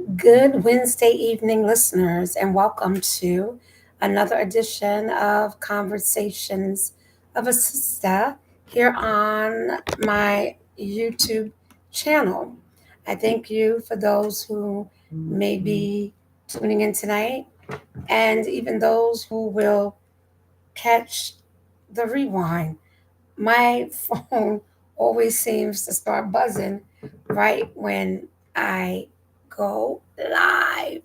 Good Wednesday evening, listeners, and welcome to another edition of Conversations of a Sister here on my YouTube channel. I thank you for those who may be tuning in tonight, and even those who will catch the rewind. My phone always seems to start buzzing right when I go live.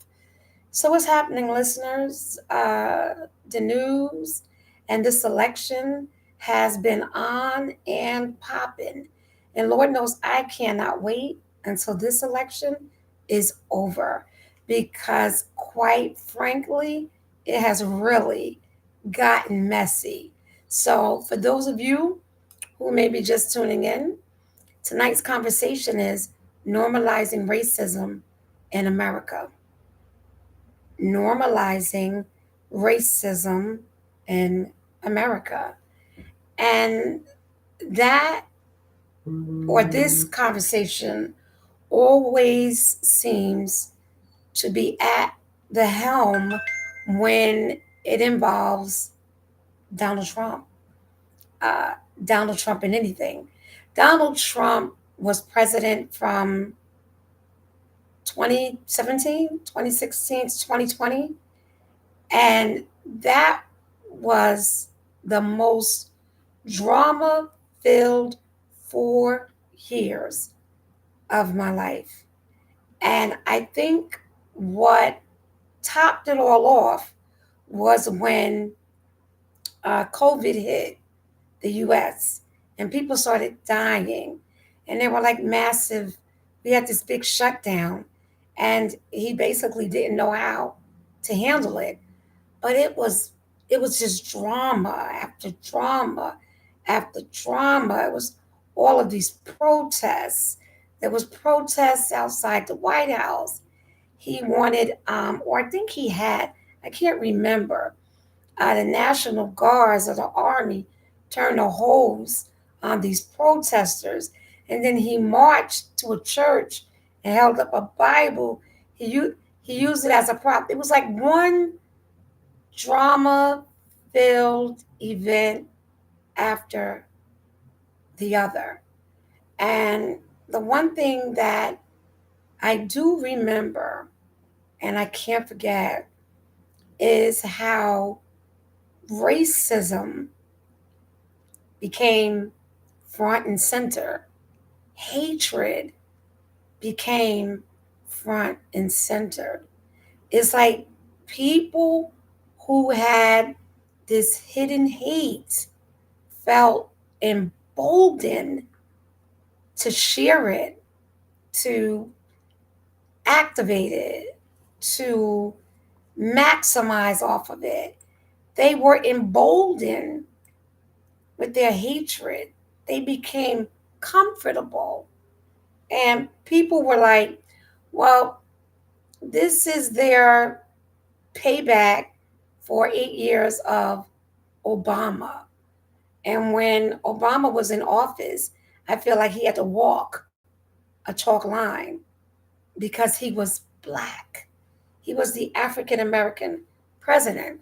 So, what's happening, listeners? The news and this election has been on and popping. And Lord knows I cannot wait until this election is over because, quite frankly, it has really gotten messy. So, for those of you who may be just tuning in, tonight's conversation is normalizing racism in America. Normalizing racism in America. And that or this conversation always seems to be at the helm when it involves Donald Trump. Uh, Donald Trump in anything. Donald Trump was president from 2017, 2016 to 2020. And that was the most drama filled 4 years of my life. And I think what topped it all off was when COVID hit the US and people started dying. And they were like massive, we had this big shutdown. And he basically didn't know how to handle it. But it was just drama after drama after drama. It was all of these protests. There was protests outside the White House. He wanted, or I think he had, I can't remember, the National Guards or the Army turned a hose on these protesters. And then he marched to a church and held up a Bible. He used it as a prop. It was like one drama filled event after the other. And the one thing that I do remember and I can't forget is how racism became front and center. Hatred became front and center. It's like people who had this hidden hate felt emboldened to share it, to activate it, to maximize off of it. They were emboldened with their hatred. They became comfortable. And people were like, well, this is their payback for 8 years of Obama. And when Obama was in office, I feel like he had to walk a chalk line because he was black. He was the African American president.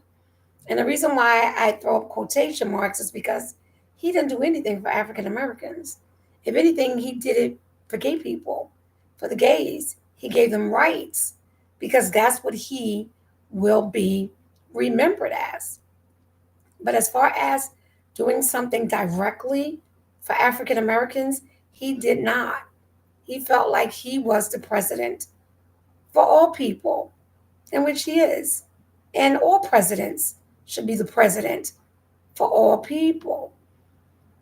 And the reason why I throw up quotation marks is because he didn't do anything for African Americans. If anything, he did it for gay people, for the gays. He gave them rights because that's what he will be remembered as. But as far as doing something directly for African Americans, he did not. He felt like he was the president for all people, in which he is. And all presidents should be the president for all people.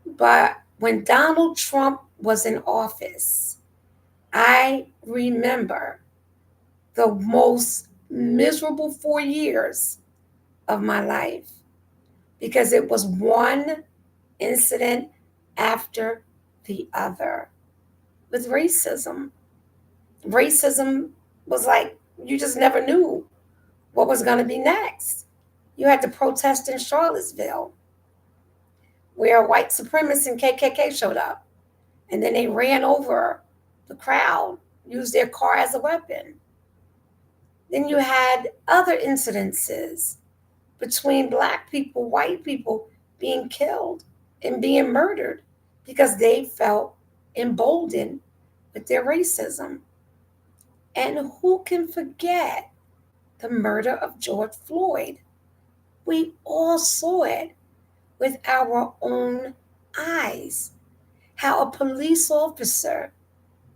But when Donald Trump was in office, I remember the most miserable 4 years of my life because it was one incident after the other with racism. Racism was like you just never knew what was going to be next. You had the protest in Charlottesville where white supremacists and KKK showed up and then they ran over the crowd, used their car as a weapon. Then you had other incidences between black people, white people being killed and being murdered because they felt emboldened with their racism. And who can forget the murder of George Floyd? We all saw it with our own eyes. How a police officer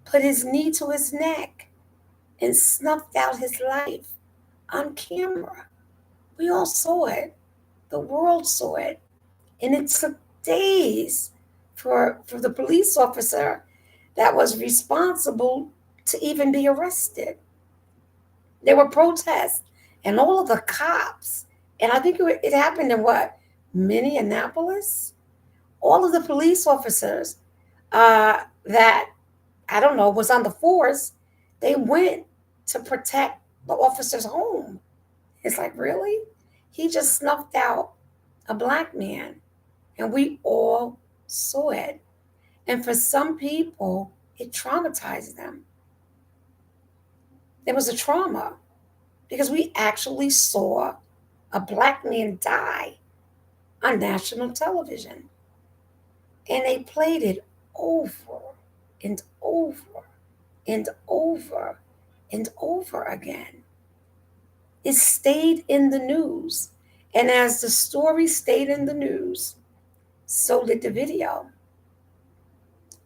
put his knee to his neck and snuffed out his life on camera. We all saw it. The world saw it. And it took days for the police officer that was responsible to even be arrested. There were protests, and all of the cops, and I think it happened in what? Minneapolis? All of the police officers that, I don't know, was on the force, they went to protect the officer's home. It's like, really? He just snuffed out a black man, and we all saw it. And for some people, it traumatized them. There was a trauma because we actually saw a black man die on national television. And they played it over and over and over and over again. It stayed in the news. And as the story stayed in the news, so did the video.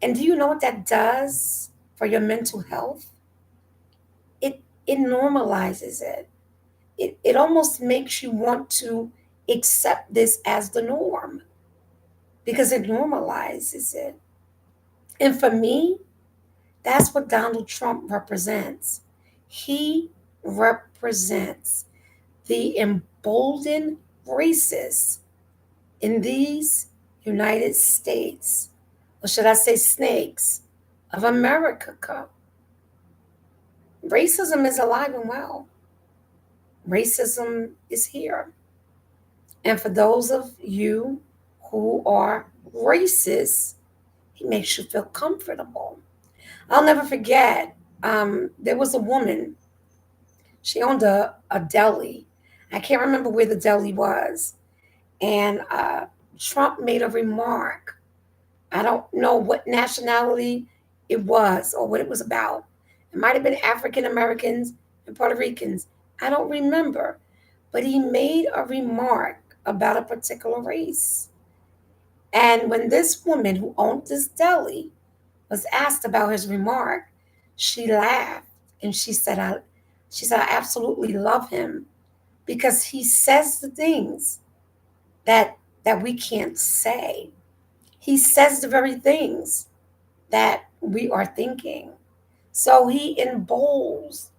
And do you know what that does for your mental health? It normalizes it. It almost makes you want to accept this as the norm because it normalizes it. And for me, that's what Donald Trump represents. He represents the emboldened racists in these United States, or should I say snakes, of America. Racism is alive and well. Racism is here. And for those of you who are racist, he makes you feel comfortable. I'll never forget, there was a woman, she owned a deli. I can't remember where the deli was. And Trump made a remark. I don't know what nationality it was or what it was about. It might have been African Americans and Puerto Ricans. I don't remember. But he made a remark about a particular race. And when this woman who owned this deli was asked about his remark, she laughed and she said, I absolutely love him because he says the things that we can't say. He says the very things that we are thinking. So he emboldens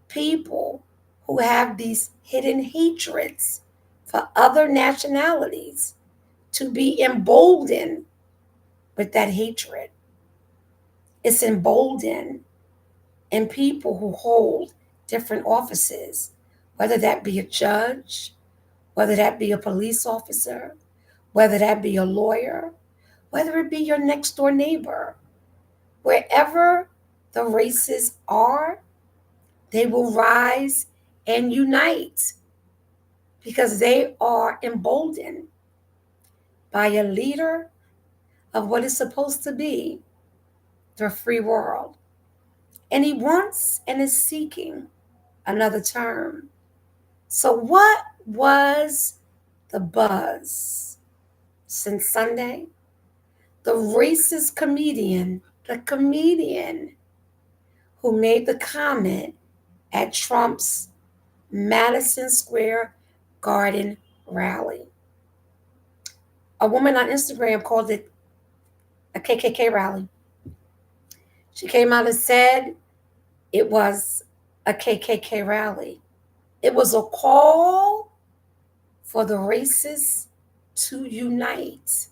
people who have these hidden hatreds for other nationalities to be emboldened with that hatred. It's emboldened in people who hold different offices, whether that be a judge, whether that be a police officer, whether that be a lawyer, whether it be your next door neighbor. Wherever the races are, they will rise and unite because they are emboldened by a leader of what is supposed to be the free world. And he wants and is seeking another term. So, what was the buzz since Sunday? The racist comedian, the comedian who made the comment at Trump's Madison Square Garden rally. A woman on Instagram called it a KKK rally. She came out and said it was a KKK rally. It was a call for the racists to unite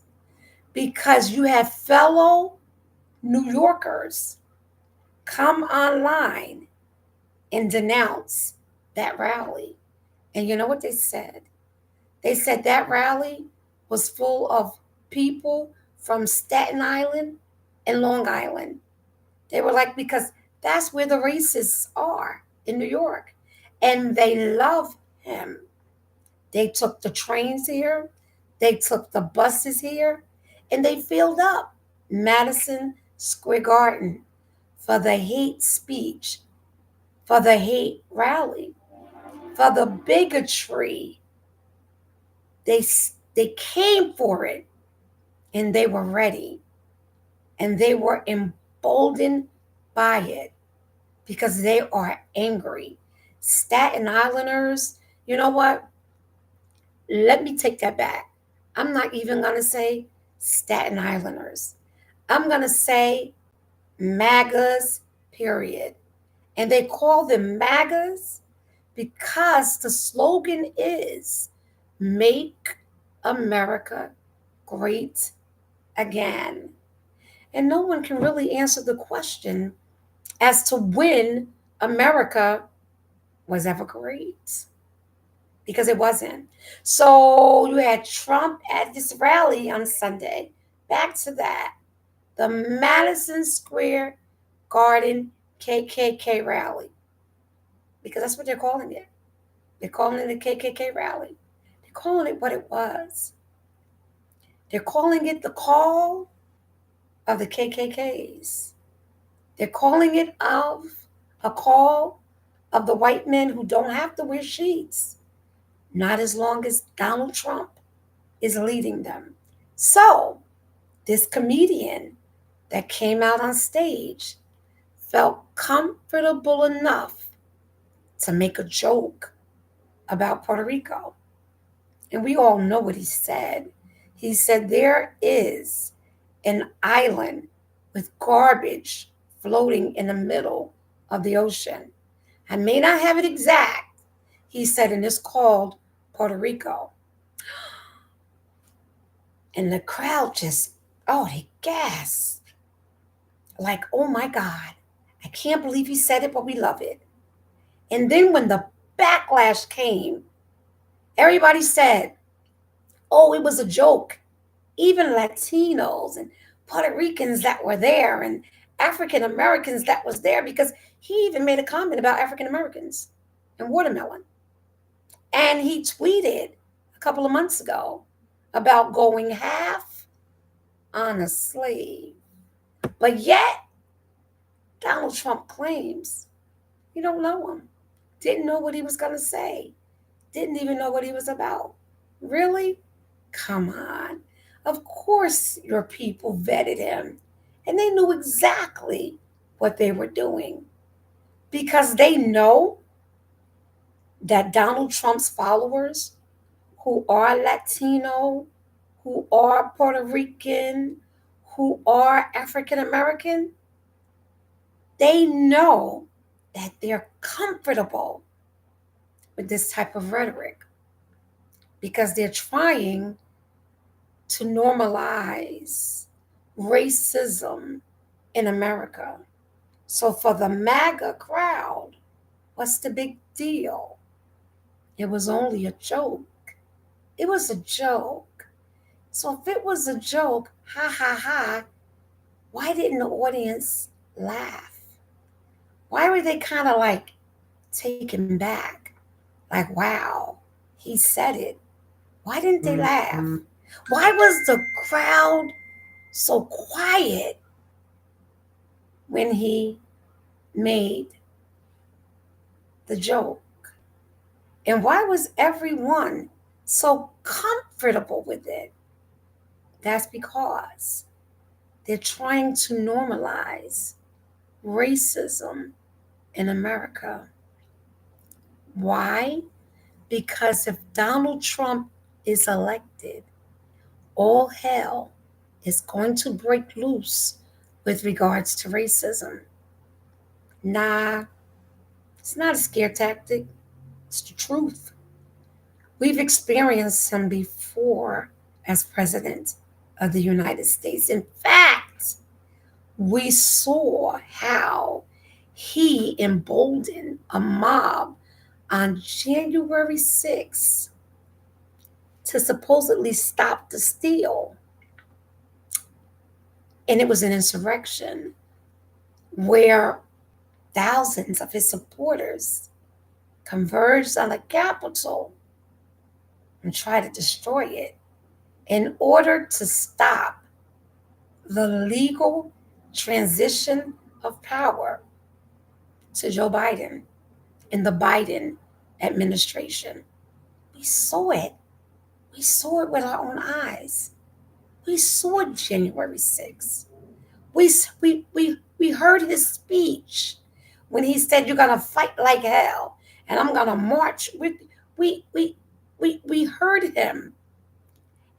because you have fellow New Yorkers come online and denounce that rally. And you know what they said? They said that rally was full of people from Staten Island and Long Island. They were like, because that's where the racists are in New York. and they love him. They took the trains here, they took the buses here, and they filled up Madison Square Garden for the hate speech, for the hate rally, for the bigotry. They, they came for it, and they were ready, and they were emboldened by it because they are angry. Staten Islanders, you know what? Let me take that back. I'm not even going to say Staten Islanders. I'm going to say MAGAs, period. And they call them MAGAs because the slogan is Make America Great Again. And no one can really answer the question as to when America was ever great, because it wasn't. So you had Trump at this rally on Sunday. Back to that. The Madison Square Garden KKK rally, because that's what they're calling it. They're calling it a KKK rally. They're calling it what it was. They're calling it the call of the KKKs. They're calling it of a call of the white men who don't have to wear sheets, not as long as Donald Trump is leading them. So, this comedian that came out on stage felt comfortable enough to make a joke about Puerto Rico. And we all know what he said. He said, there is an island with garbage floating in the middle of the ocean. I may not have it exact, he said, and it's called Puerto Rico. And the crowd just, oh, they gasped. Like, oh my God, I can't believe he said it, but we love it. And then when the backlash came, everybody said, oh, it was a joke. Even Latinos and Puerto Ricans that were there and African Americans that was there, because he even made a comment about African Americans and watermelon. And he tweeted a couple of months ago about going half on a slave. But yet, Donald Trump claims you don't know him, didn't know what he was going to say, didn't even know what he was about. Really? Come on. Of course, your people vetted him and they knew exactly what they were doing, because they know that Donald Trump's followers, who are Latino, who are Puerto Rican, who are African American, they know that they're comfortable with this type of rhetoric because they're trying to normalize racism in America. So for the MAGA crowd, what's the big deal? It was only a joke. It was a joke. So if it was a joke, ha ha ha, why didn't the audience laugh? Why were they kind of like taken back? Like, wow, he said it. Why didn't they laugh? Why was the crowd so quiet when he made the joke? And why was everyone so comfortable with it? That's because they're trying to normalize racism in America. Why? Because if Donald Trump is elected, all hell is going to break loose with regards to racism. Nah, it's not a scare tactic, it's the truth. We've experienced him before as president of the United States. In fact, we saw how he emboldened a mob on January 6th to supposedly stop the steal. And it was an insurrection where thousands of his supporters converged on the Capitol and tried to destroy it in order to stop the legal transition of power to Joe Biden in the Biden administration. We saw it. We saw it with our own eyes. We saw January 6th. We heard his speech when he said, "You're gonna fight like hell, and I'm gonna march with." We we we heard him,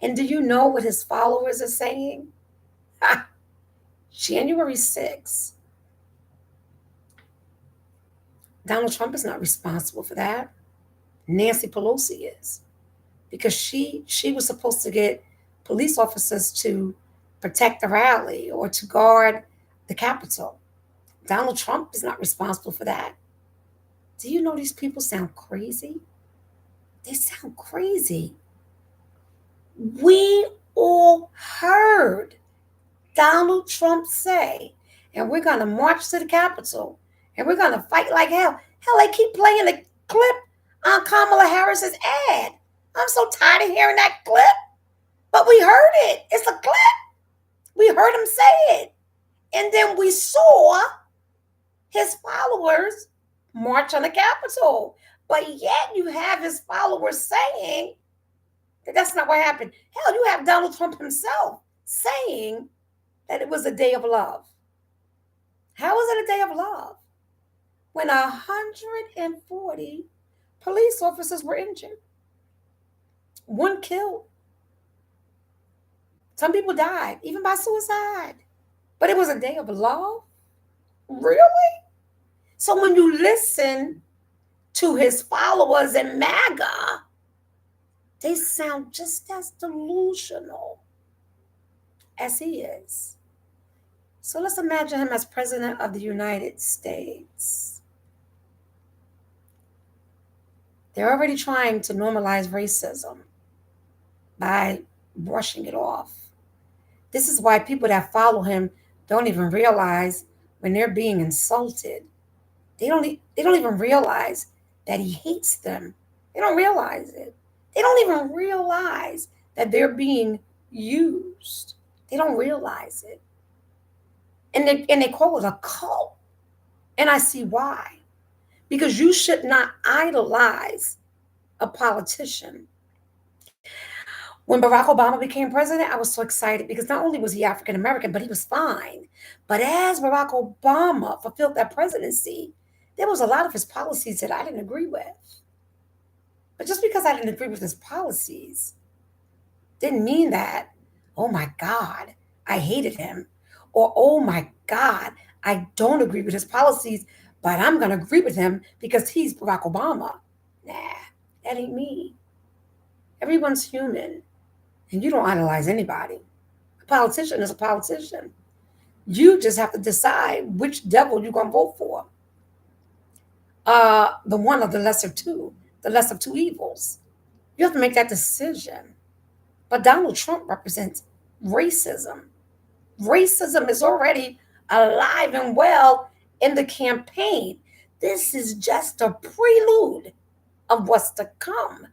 and do you know what his followers are saying? January 6th. Donald Trump is not responsible for that. Nancy Pelosi is, because she was supposed to get police officers to protect the rally or to guard the Capitol. Donald Trump is not responsible for that. Do you know these people sound crazy? They sound crazy. We all heard Donald Trump say, and we're going to march to the Capitol and we're going to fight like hell. Hell, they keep playing the clip on Kamala Harris's ad. I'm so tired of hearing that clip, but we heard it. It's a clip. We heard him say it. And then we saw his followers march on the Capitol. But yet you have his followers saying that that's not what happened. Hell, you have Donald Trump himself saying that it was a day of love. How was it a day of love when 140 police officers were injured? One killed. Some people died, even by suicide. But it was a day of love? Really? So when you listen to his followers in MAGA, they sound just as delusional as he is. So let's imagine him as president of the United States. They're already trying to normalize racism by brushing it off. This is why people that follow him don't even realize when they're being insulted. They don't even realize that he hates them. They don't realize it. They don't even realize that they're being used. They don't realize it. And they call it a cult. And I see why. Because you should not idolize a politician. When Barack Obama became president, I was so excited because not only was he African American, but he was fine. But as Barack Obama fulfilled that presidency, there was a lot of his policies that I didn't agree with. But just because I didn't agree with his policies didn't mean that, oh my God, I hated him. Or, oh my God, I don't agree with his policies, but I'm going to agree with him because he's Barack Obama. Nah, that ain't me. Everyone's human, and you don't idolize anybody. A politician is a politician. You just have to decide which devil you're going to vote for. The one of the lesser of two evils. You have to make that decision. But Donald Trump represents racism. Racism is already alive and well in the campaign. This is just a prelude of what's to come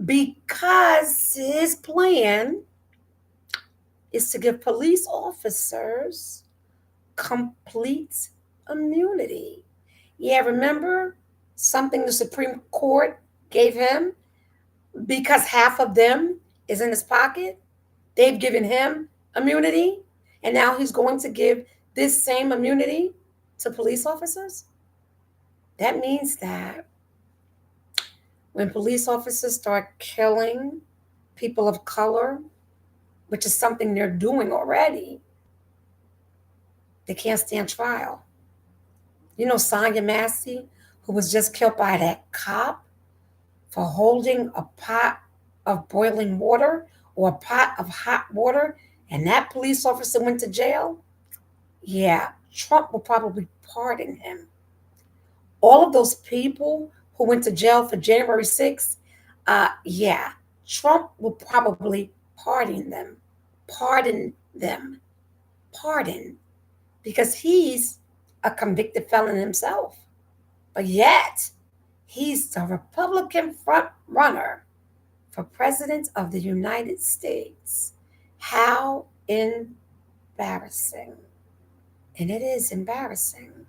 because his plan is to give police officers complete immunity. Yeah, remember something the Supreme Court gave him because half of them is in his pocket? They've given him immunity, and now he's going to give this same immunity to police officers. That means that when police officers start killing people of color, which is something they're doing already, they can't stand trial. You know Sonia Massey, who was just killed by that cop for holding a pot of boiling water or a pot of hot water, and that police officer went to jail? Yeah, Trump will probably pardon him. All of those people who went to jail for January 6th, yeah, Trump will probably pardon them. Pardon them. Pardon. Because he's a convicted felon himself. But yet, He's the Republican front runner for President of the United States. How embarrassing. And it is embarrassing.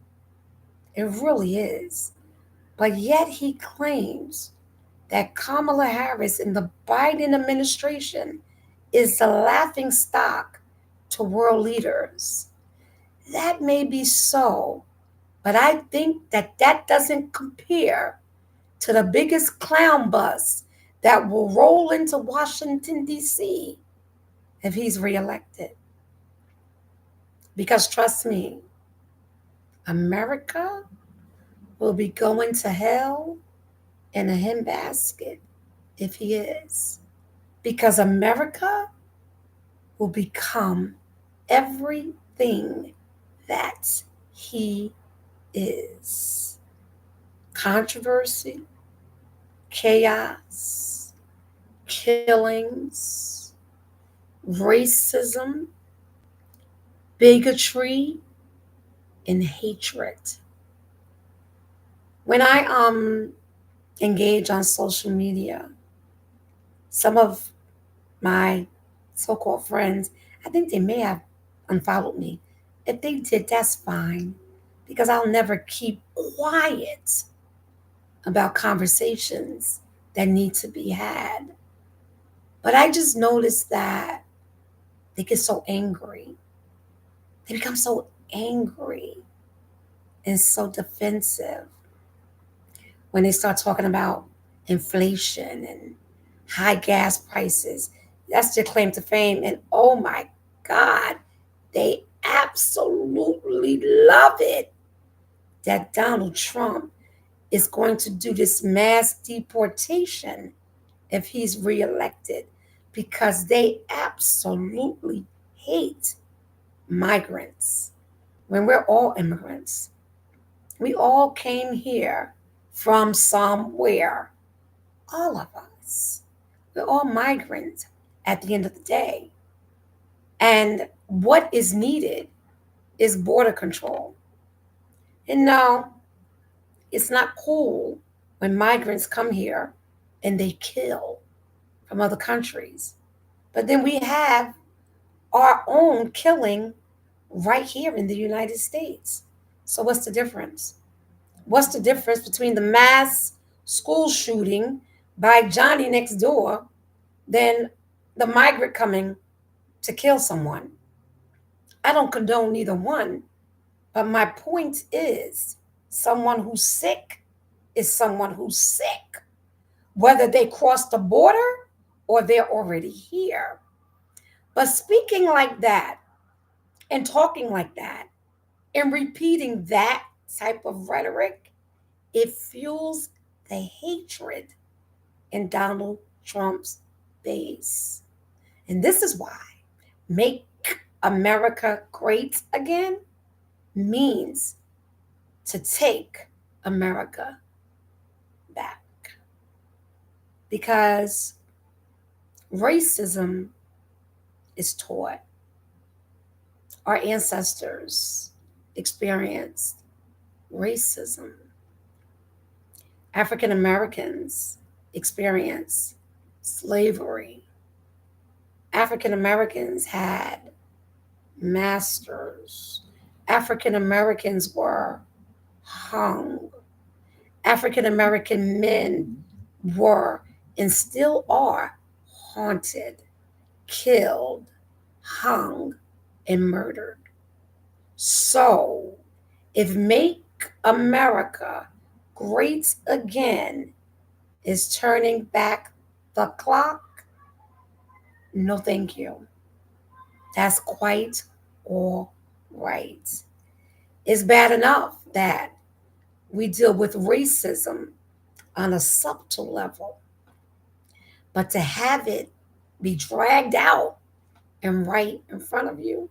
It really is. But yet he claims that Kamala Harris and the Biden administration is the laughing stock to world leaders. That may be so, but I think that that doesn't compare to the biggest clown bus that will roll into Washington, D.C. if he's reelected. Because trust me, America will be going to hell in a handbasket if he is. Because America will become everything that he is: controversy, chaos, killings, racism, bigotry, and hatred. When I engage on social media, some of my so-called friends, I think they may have unfollowed me. If they did, that's fine, because I'll never keep quiet about conversations that need to be had. But I just noticed that they get so angry. They become so angry and so defensive when they start talking about inflation and high gas prices. That's their claim to fame. And oh my God, they absolutely love it that Donald Trump is going to do this mass deportation if he's reelected, because they absolutely hate migrants when we're all immigrants. We all came here from somewhere, all of us. We're all migrants at the end of the day. And what is needed is border control. And no, it's not cool when migrants come here and they kill from other countries. But then we have our own killing right here in the United States. So, what's the difference? What's the difference between the mass school shooting by Johnny next door than the migrant coming to kill someone? I don't condone either one, but my point is someone who's sick is someone who's sick, whether they cross the border or they're already here. But speaking like that and talking like that and repeating that type of rhetoric, it fuels the hatred in Donald Trump's base. And this is why make America great again means to take America back. Because racism is taught. Our ancestors experienced racism. African Americans experienced slavery. African Americans had masters. African Americans were hung. African American men were and still are haunted, killed, hung, and murdered. So, if Make America Great Again is turning back the clock, no thank you. That's quite all right. It's bad enough that we deal with racism on a subtle level, but to have it be dragged out and right in front of you,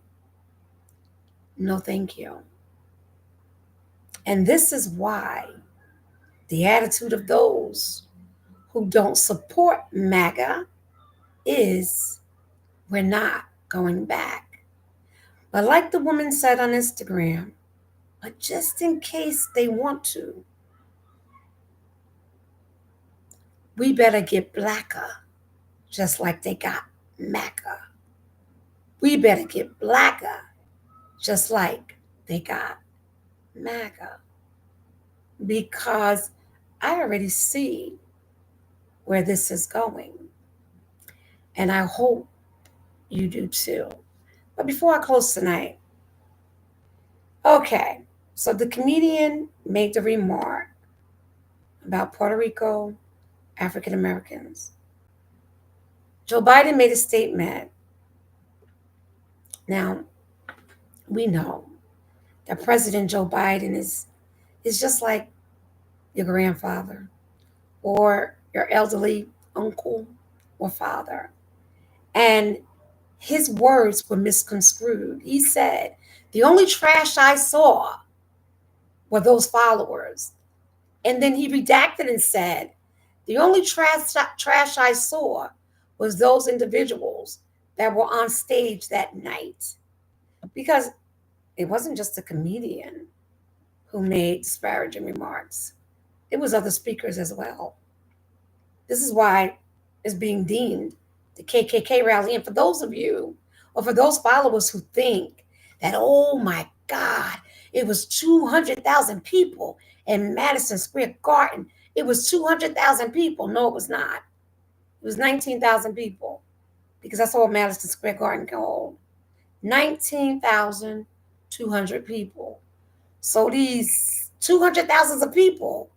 no thank you. And this is why the attitude of those who don't support MAGA is we're not going back. But like the woman said on Instagram, but just in case they want to, We better get blacker, just like they got Macca. We better get blacker, just like they got MAGA. Because I already see where this is going. And I hope you do too. But before I close tonight, okay, so the comedian made the remark about Puerto Rico, African Americans. Joe Biden made a statement. Now, we know that President Joe Biden is just like your grandfather or your elderly uncle or father. And his words were misconstrued. He said, the only trash I saw were those followers. And then he redacted and said, the only trash I saw was those individuals that were on stage that night. Because it wasn't just a comedian who made disparaging remarks, it was other speakers as well. This is why it's being deemed the KKK rally. And for those of you, or for those followers who think that, oh my God, it was 200,000 people in Madison Square Garden. It was 200,000 people. No, it was not. It was 19,000 people because that's all Madison Square Garden can hold. 19,200 people. So these 200,000 of people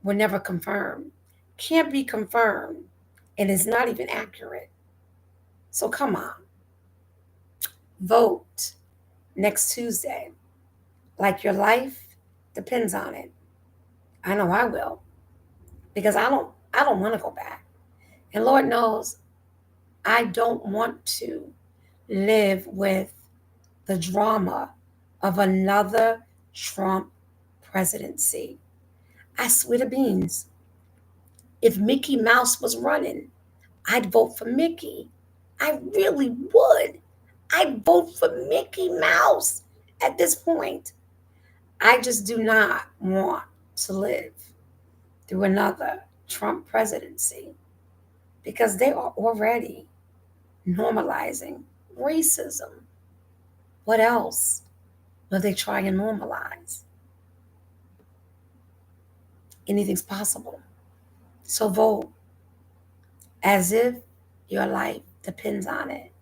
were never confirmed. Can't be confirmed, and it's not even accurate. So come on, vote next Tuesday like your life depends on it. I know I will, because I don't want to go back. And Lord knows I don't want to live with the drama of another Trump presidency. I swear to beans, if Mickey Mouse was running, I'd vote for Mickey. I really would. I'd vote for Mickey Mouse at this point. I just do not want to live through another Trump presidency because they are already normalizing racism. What else will they try and normalize? Anything's possible. So vote as if your life depends on it.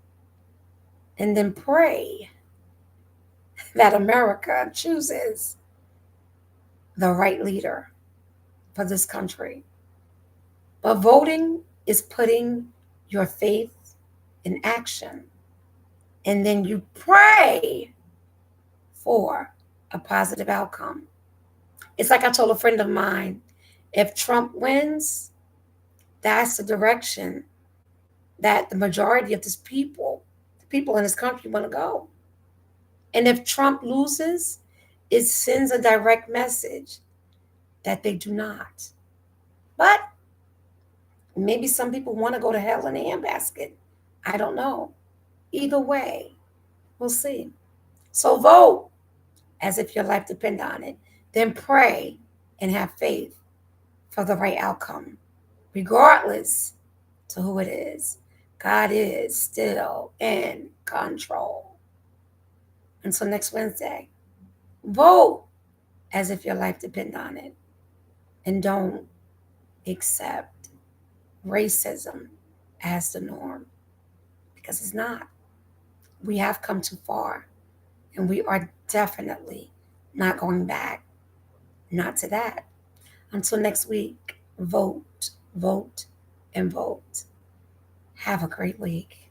And then pray that America chooses the right leader for this country. But voting is putting your faith in action. And then you pray for a positive outcome. It's like I told a friend of mine, if Trump wins, that's the direction that the majority of the people in this country want to go. And if Trump loses, it sends a direct message that they do not. But maybe some people want to go to hell in a handbasket. I don't know. Either way, we'll see. So vote as if your life depends on it. Then pray and have faith for the right outcome, regardless to who it is. God is still in control. Until next Wednesday, vote as if your life depends on it. And don't accept racism as the norm because it's not. We have come too far and we are definitely not going back. Not to that. Until next week, vote, vote, and vote. Have a great week.